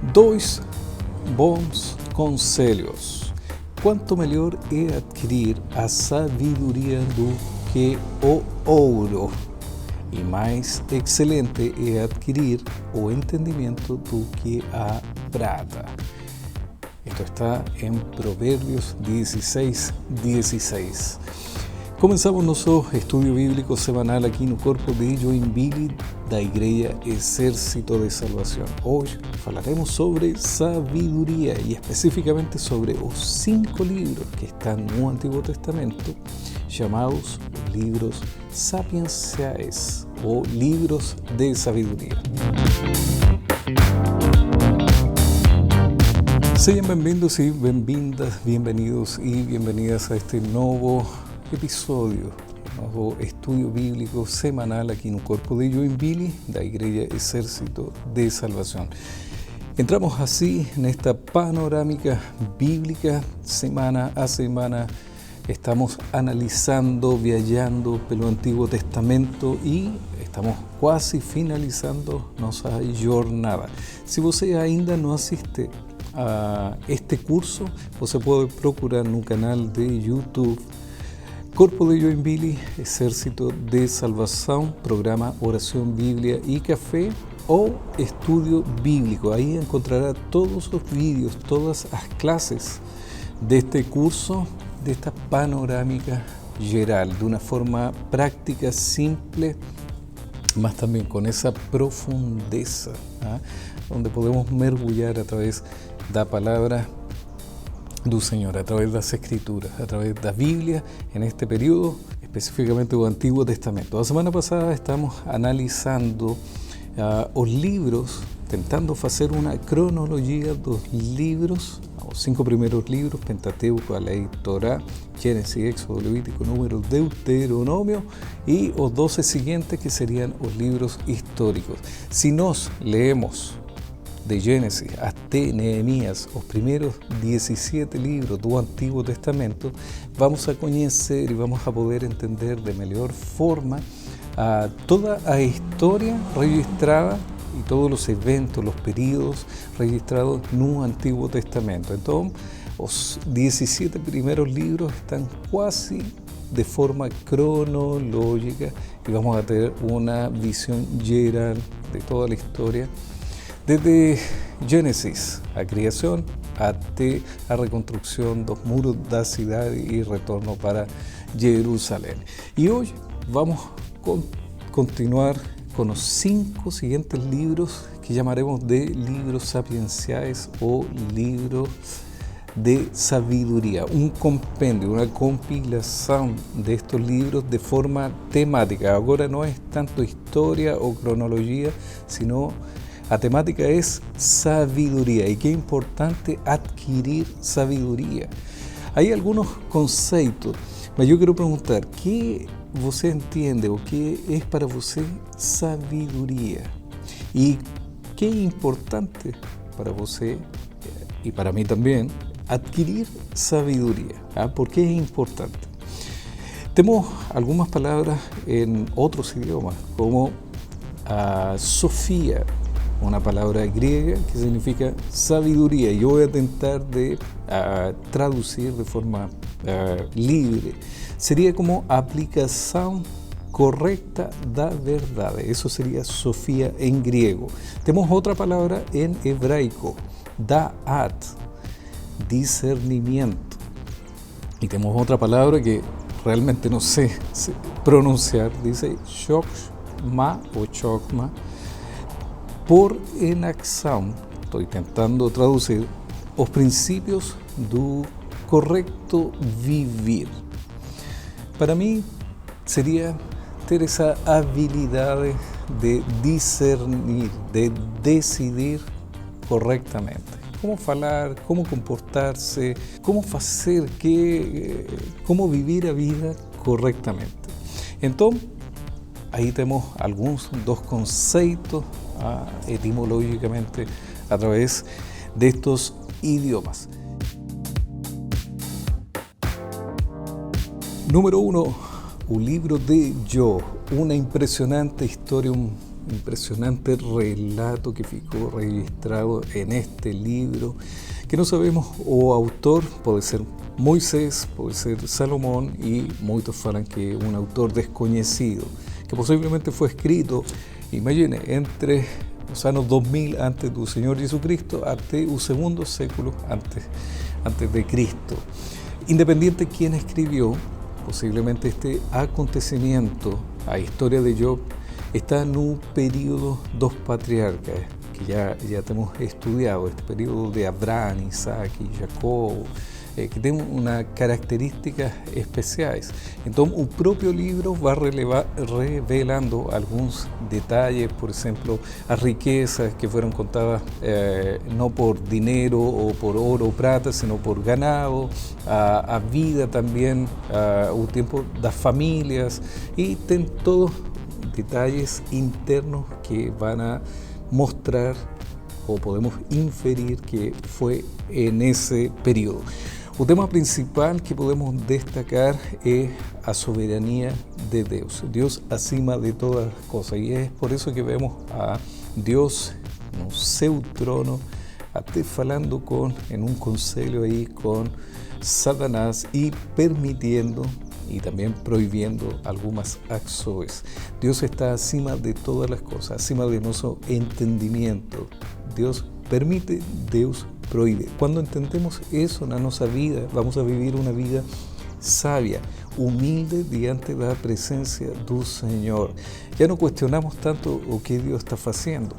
Dois bons conselhos. Quanto melhor é adquirir a sabedoria do que o ouro, e mais excelente é adquirir o entendimiento do que a prata. Esto está en Proverbios 16:16. Começamos nosso estudio bíblico semanal aqui no Corpo de Joinville da Igreja Exército de Salvación. Hoje falaremos sobre sabedoria e especificamente sobre os 5 livros que estão no Antigo Testamento, chamados livros sapienciais ou livros de sabedoria. Sean bem-vindos e bem-vindas, bienvenidos e bienvenidas a este novo episódio, novo estudio bíblico semanal aqui no Corpo de Joinville da Igreja Exército de Salvación. Entramos así nesta panorámica bíblica semana a semana. Estamos analisando, viajando pelo Antigo Testamento e estamos quase finalizando nossa jornada. Se você ainda não assiste a este curso, você pode procurar no canal de YouTube Corpo de Joinville, Exército de Salvação, programa Oração, Bíblia e Café ou Estudio Bíblico. Aí encontrará todos os vídeos, todas as classes deste curso, desta panorâmica geral, de uma forma prática, simples, mas também com essa profundeza, onde podemos mergulhar a través da palavra do Senhor, a través das Escrituras, a través da Bíblia, en este período, específicamente do Antigo Testamento. A semana passada estamos analisando os livros, tentando fazer uma cronologia dos livros, os 5 primeiros livros, Pentateuco, a Lei, Torá, Gênesis, Éxodo, Levítico, Números, Deuteronômio, e os 12 seguintes que seriam os livros históricos. Se nós leemos de Gênesis até Neemías, os primeiros 17 livros do Antigo Testamento, vamos a conhecer e vamos a poder entender de melhor forma toda a história registrada e todos os eventos, os períodos registrados no Antigo Testamento. Então, os 17 primeiros livros estão quase de forma cronológica e vamos a ter uma visão geral de toda a história, desde Gênesis, a criação, até a reconstrução dos muros da cidade e retorno para Jerusalém. E hoje vamos continuar com os 5 seguintes livros que chamaremos de livros sapienciais ou livros de sabedoria, um compêndio, uma compilação destes livros de forma temática. Agora não é tanto história ou cronologia, sino a temática é sabedoria e que é importante adquirir sabedoria. Há alguns conceitos, mas eu quero perguntar, que você entende o que é para você sabedoria? E que é importante para você e para mim também adquirir sabedoria. ¿Por que é importante? Temos algumas palavras em outros idiomas, como Sofía, una palabra griega que significa sabiduría. Yo voy a tentar de traducir de forma libre. Sería como aplicación correcta da verdade. Eso sería Sofía en griego. Tenemos otra palabra en hebraico, da'at, discernimiento. Y tenemos otra palabra que realmente no sé pronunciar, dice chokma o chokma, por enacção. Estou tentando traduzir os princípios do correto viver. Para mim, seria ter essa habilidade de discernir, de decidir corretamente. Como falar, como comportar-se, como fazer, como viver a vida corretamente. Então, aí temos alguns dos conceitos etimológicamente a través de estos idiomas. Número 1, o livro de Jó, uma impressionante história, impresionante relato que ficou registrado en este libro, que no sabemos o autor, pode ser Moisés, pode ser Salomón, e muitos falam que é um autor desconhecido, que possivelmente foi escrito, imagine, entre os anos 2000 antes do Senhor Jesucristo até o segundo século antes de Cristo. Independiente de quién escribió, posiblemente este acontecimiento, a historia de Job, está en un período dos patriarcas, que ya hemos estudiado, este período de Abraham, Isaac y Jacob, que tiene unas características especiales. Entonces, un propio libro va revelando algunos detalles, por ejemplo, a riquezas que fueron contadas no por dinero o por oro o plata, sino por ganado, a vida también, un tiempo das familias, y ten todos detalles internos que van a mostrar o podemos inferir que fue en ese periodo. O tema principal que podemos destacar es a soberanía de Deus. Deus acima de todas as coisas. E é por isso que vemos a Deus no seu trono, até falando en un conselho aí com Satanás e permitiendo y también prohibiendo algunas acciones. Dios está acima de todas las cosas, acima de nuestro entendimiento. Dios permite, Dios prohíbe. Cuando entendemos eso en nuestra vida, vamos a vivir una vida sabia, humilde diante de la presencia del Señor. Ya no cuestionamos tanto lo que Dios está haciendo,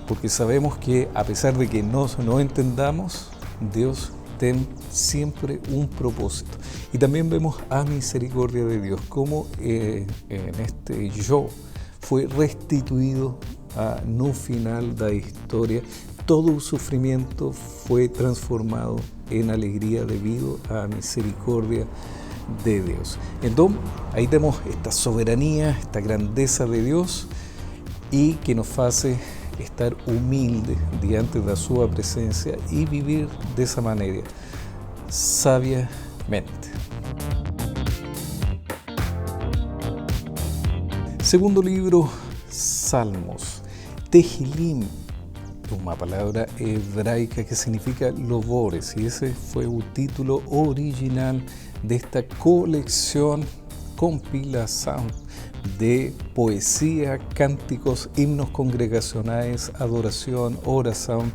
porque sabemos que a pesar de que no entendamos, Dios tiene siempre un propósito. Y también vemos a misericordia de Dios, como en este Job fue restituido no final de la historia. Todo el sufrimiento fue transformado en alegría debido a la misericordia de Dios. Entonces, ahí tenemos esta soberanía, esta grandeza de Dios, y que nos hace estar humilde diante de su presencia y vivir de esa manera, sabiamente. Segundo libro, Salmos. Tehilim, una palabra hebraica que significa lobores, y ese fue el título original de esta compilación de poesía, cánticos, himnos congregacionales, adoración, oración,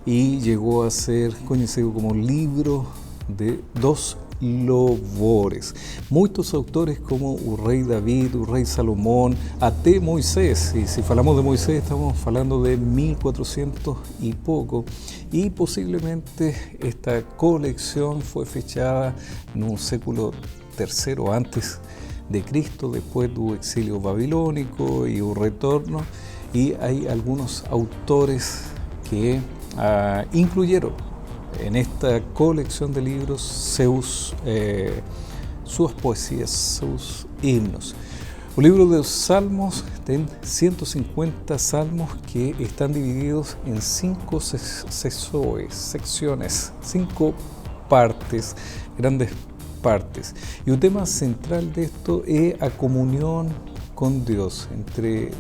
y llegó a ser conocido como libro de dos louvores. Muitos autores como el rey David, el rey Salomón, até Moisés, y si hablamos de Moisés estamos hablando de 1400 y poco, y posiblemente esta colección fue fechada en un século tercero antes de Cristo, después del exilio babilónico y el retorno, y hay algunos autores que incluyeron en esta colección de libros sus poesías, sus himnos. El libro de los Salmos tiene 150 salmos que están divididos en 5 secciones, 5 partes, grandes partes. Y un tema central de esto es la comunión con Dios entre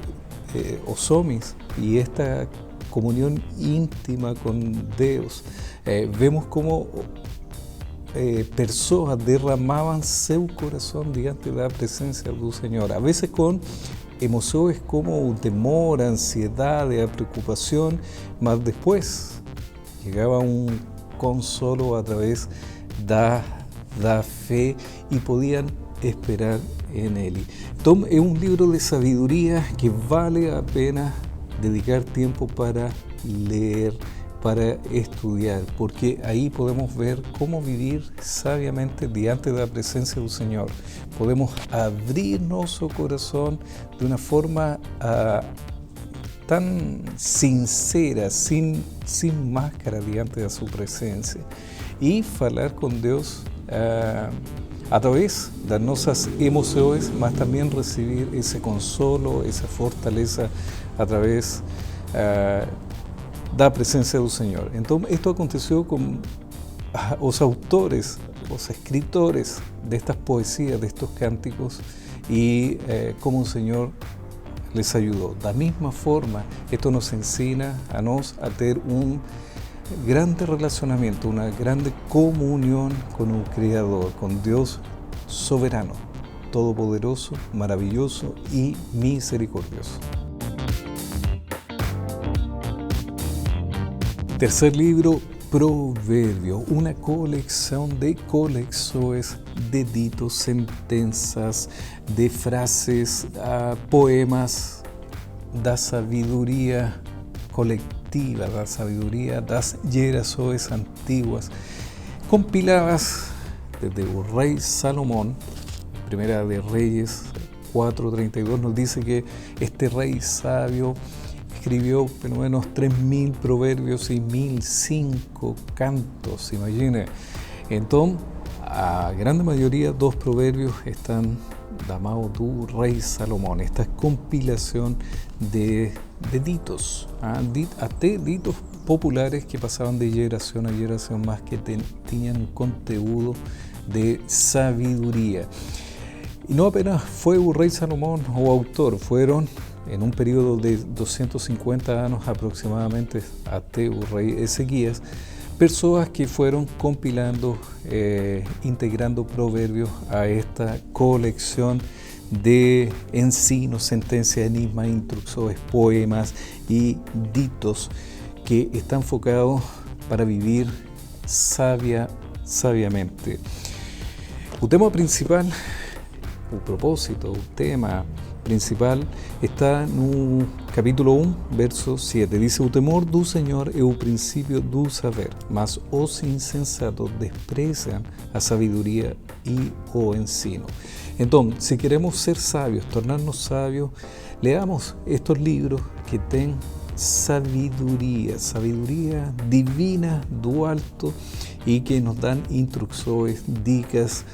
los hombres, y esta comunión íntima con Dios. Vemos cómo personas derramaban su corazón diante de la presencia del Señor, a veces con emociones como temor, ansiedad, preocupación, mas después llegaba un consuelo a través de la fe y podían esperar en Él. Entonces, es un libro de sabiduría que vale la pena dedicar tiempo para leer, para estudiar, porque ahí podemos ver cómo vivir sabiamente diante de la presencia del Señor. Podemos abrir nuestro corazón de una forma tan sincera, sin máscara diante de su presencia, y hablar con Dios a través de nuestras emociones, mas también recibir ese consuelo, esa fortaleza a través da presencia del Señor. Entonces, esto aconteció con los autores, los escritores de estas poesías, de estos cánticos, y cómo el Señor les ayudó. De la misma forma, esto nos enseña a tener un grande relacionamiento, una grande comunión con un Creador, con Dios soberano, todopoderoso, maravilloso y misericordioso. Tercer libro, Proverbios, una colección de colecciones de ditos, sentencias, de frases, poemas, da sabiduría colectiva, da sabiduría das gerações antiguas, compiladas desde el rey Salomón. Primera de Reyes 4:32 nos dice que este rey sabio escribió por lo menos 3.000 proverbios y 1.005 cantos, imagine. Entonces, a grande mayoría, dos proverbios están llamados do rey Salomón. Esta compilación de ditos, hasta ditos populares que pasaban de generación a generación, más que tenían un contenido de sabiduría. Y no apenas fue el rey Salomón o autor, fueron en un periodo de 250 años aproximadamente hasta el rey Ezequías, personas que fueron compilando, integrando proverbios a esta colección de ensinos, sentencias, enigmas, instrucciones, poemas y ditos que están enfocados para vivir sabiamente. El tema principal, el propósito, el tema principal está no capítulo 1, verso 7. Dice: o temor do Senhor é o princípio do saber, mas os insensatos desprecian a sabiduría y o ensino. Entonces, si queremos ser sabios, tornarnos sabios, leamos estos libros que tienen sabiduría divina do alto, y que nos dan instrucciones, dicas,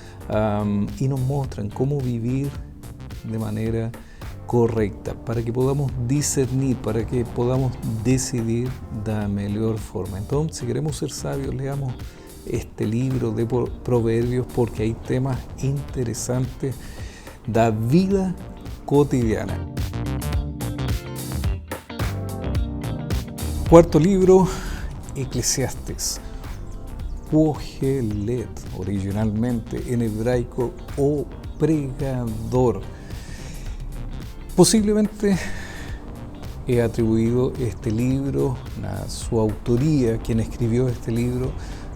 y nos muestran cómo vivir de manera correcta, para que podamos discernir, para que podamos decidir de la mejor forma. Entonces, si queremos ser sabios, leamos este libro de Proverbios, porque hay temas interesantes de la vida cotidiana. Cuarto libro, Eclesiastes. Kohelet, originalmente en hebraico, o pregador. Posiblemente he atribuido este libro, a su autoría, quien escribió este libro,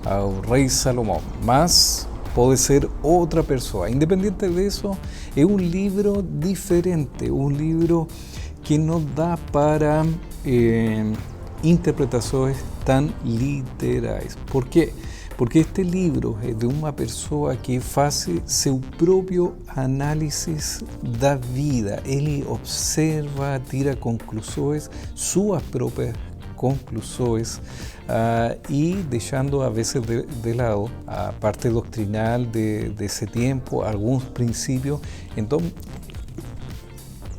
al rey Salomón, mas puede ser otra persona. Independiente de eso, es un libro diferente, un libro que nos da para interpretaciones tan literales. ¿Por qué? Porque este libro es de una persona que hace su propio análisis da vida. Él observa, tira conclusiones, sus propias conclusiones, y dejando a veces de lado a parte doctrinal de ese tiempo, algunos principios. Entonces,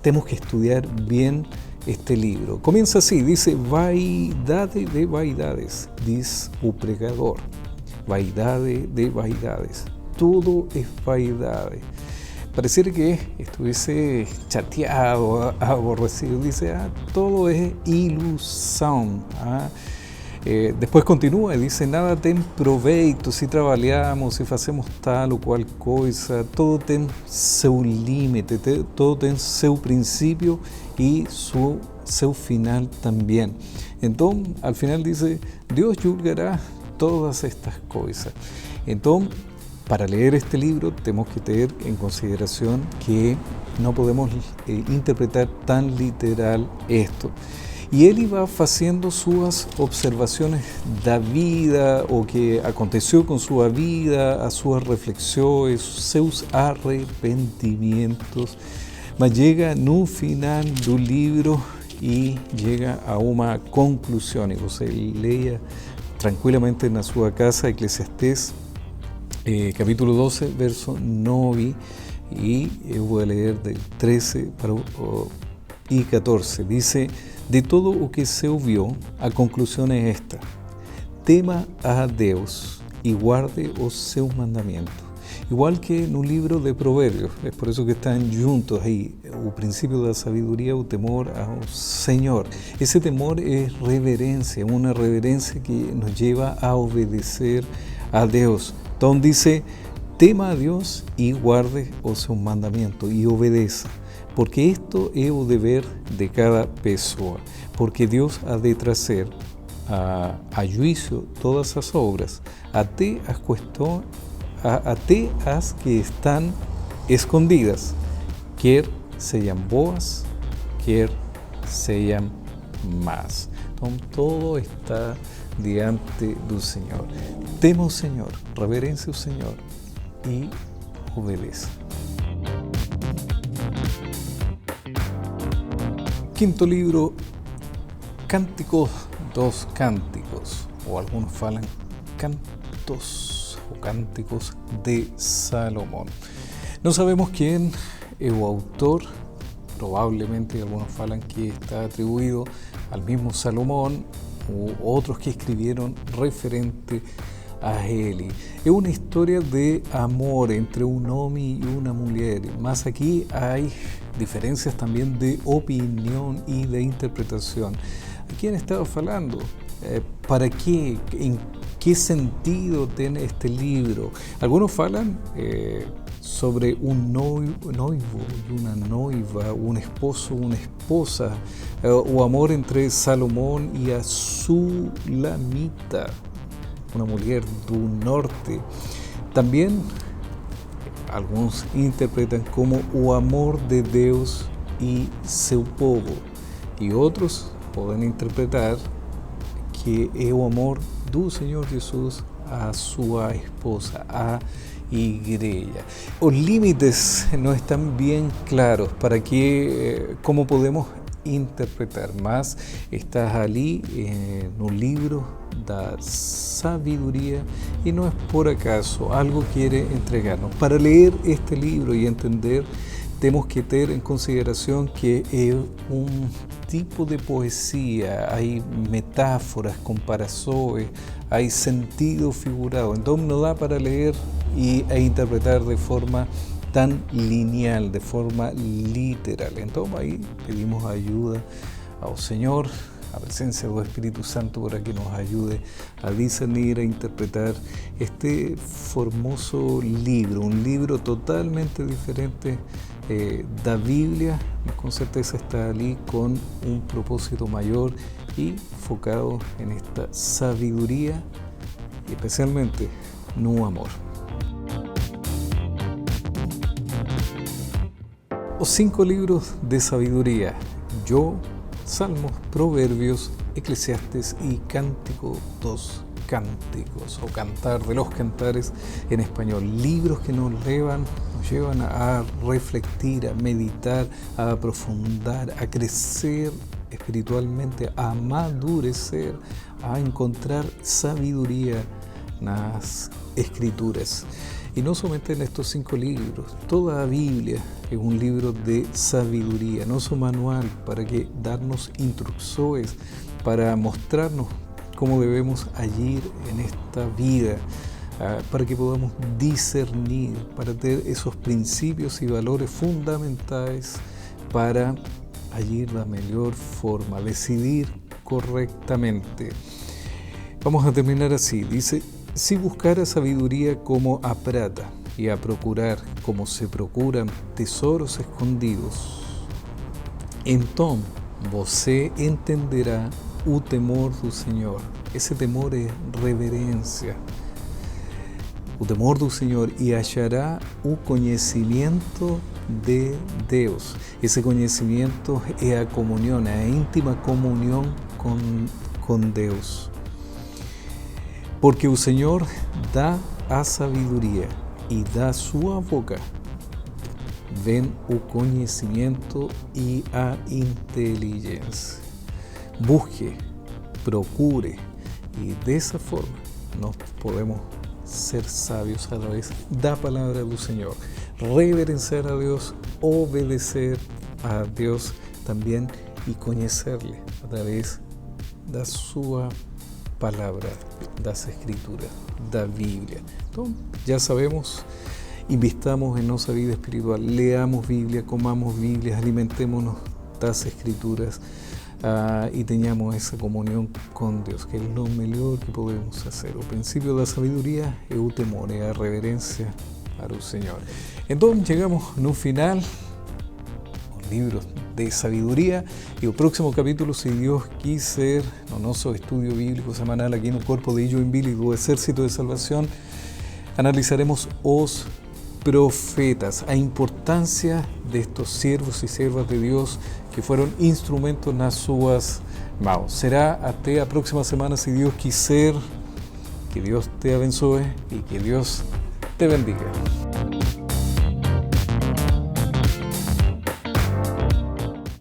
tenemos que estudiar bien este libro. Comienza así, dice: vaidade de vaidades, dice el pregador. Vaidade de vaidades, todo es vaidade. Pareciera que estuviese chateado, aborrecido. Dice: todo es ilusión. Después continúa y dice: nada tem proveito si trabajamos, si hacemos tal o cual cosa. Todo tem seu límite, todo tem seu principio y seu final también. Entonces, al final dice: Dios juzgará todas estas cosas. Entonces, para leer este libro tenemos que tener en consideración que no podemos interpretar tan literal esto. Y él iba haciendo sus observaciones da vida, o que aconteció con su vida, a sus reflexiones, sus arrepentimientos. Mas llega no final del libro y llega a una conclusión. Y usted lea tranquilamente en su casa Eclesiastés, capítulo 12, verso 9, y voy a leer del 13 y 14. Dice: de todo o que se ouviu, a conclusão é esta: tema a Deus e guarde os seus mandamentos, igual que en un libro de Proverbios. Es por eso que están juntos ahí, o princípio da sabedoria, o temor ao Senhor. Esse temor é reverencia, una reverencia que nos lleva a obedecer a Deus. Então dice, tema a Deus e guarde os seus mandamentos e obedeça, porque isto é o dever de cada pessoa, porque Deus ha de trazer a juízo todas as obras, até as que están escondidas, quer sejam boas, quer sejam más. Então, todo está diante do Senhor. Tema o Senhor, reverencia o Senhor e obedeça. Quinto livro, Cânticos dos Cânticos, ou alguns falam cantos ou cânticos de Salomón. Não sabemos quem é o autor, probablemente algunos falan que está atribuido al mismo Salomón u otros que escribieron referente a él. Es una historia de amor entre un hombre y una mujer, más aquí hay diferencias también de opinión y de interpretación. ¿A quién estaba hablando? ¿Para qué? ¿En qué sentido tiene este libro? Algunos hablan sobre un noivo y una noiva, un esposo, una esposa, o amor entre Salomón y a Sulamita, una mujer del norte. También algunos interpretan como o amor de Deus y seu povo, y otros pueden interpretar que es o amor do Señor Jesús a su esposa, a igreja. Los límites no están bien claros para que, cómo podemos interpretar, mas está ali no livro da sabiduría y no es por acaso, algo quiere entregarnos. Para leer este libro y entender, tenemos que tener en consideración que es un tipo de poesía, hay metáforas, comparaciones, hay sentido figurado, entonces no da para leer e interpretar de forma tan lineal, de forma literal. Entonces ahí pedimos ayuda al Señor, a presencia del Espíritu Santo para que nos ayude a discernir, a interpretar este formoso libro, un libro totalmente diferente da Biblia, con certeza está allí con un propósito mayor y focado en esta sabiduría y especialmente no amor. Los 5 libros de sabiduría, Job, Salmos, Proverbios, Eclesiastes y Cántico dos Cánticos, o Cantar de los Cantares en español. Libros que nos llevan a reflexionar, a meditar, a aprofundar, a crecer espiritualmente, a madurecer, a encontrar sabiduría en las Escrituras. Y no solamente en estos 5 libros, toda la Biblia es un libro de sabiduría, no es un manual para que darnos instrucciones, para mostrarnos cómo debemos agir en esta vida, para que podamos discernir, para tener esos principios y valores fundamentales para agir de la mejor forma, decidir correctamente. Vamos a terminar así, dice: si buscara sabiduría como a prata y a procurar como se procuran tesoros escondidos, entonces você entenderá o temor do Senhor. Esse temor é reverência. O temor do Senhor, e achará o conhecimento de Deus. Esse conhecimento é a comunhão, é a íntima comunhão com Deus. Porque o Senhor dá a sabedoria e da sua boca vem o conhecimento e a inteligência. Busque, procure, y de esa forma nos podemos ser sabios a través de la palabra del Señor, reverenciar a Dios, obedecer a Dios también y conocerle a través de su palabra, das Escrituras, da Biblia. Entonces, ya sabemos, invistamos en nuestra vida espiritual, leamos Biblia, comamos Biblia, alimentémonos de las Escrituras y tengamos esa comunión con Dios, que es lo mejor que podemos hacer. El principio de la sabiduría es el temor, es la reverencia al Señor. Entonces llegamos a un final, un libro de sabiduría, y el próximo capítulo, si Dios quiser, en nuestro estudio bíblico semanal aquí en el Cuerpo de Joinville y del Ejército de Salvación, analizaremos los profetas, a importancia de estos siervos y siervas de Dios que fueron instrumentos en sus manos. Será hasta la próxima semana, si Dios quiser. Que Dios te abençoe y que Dios te bendiga.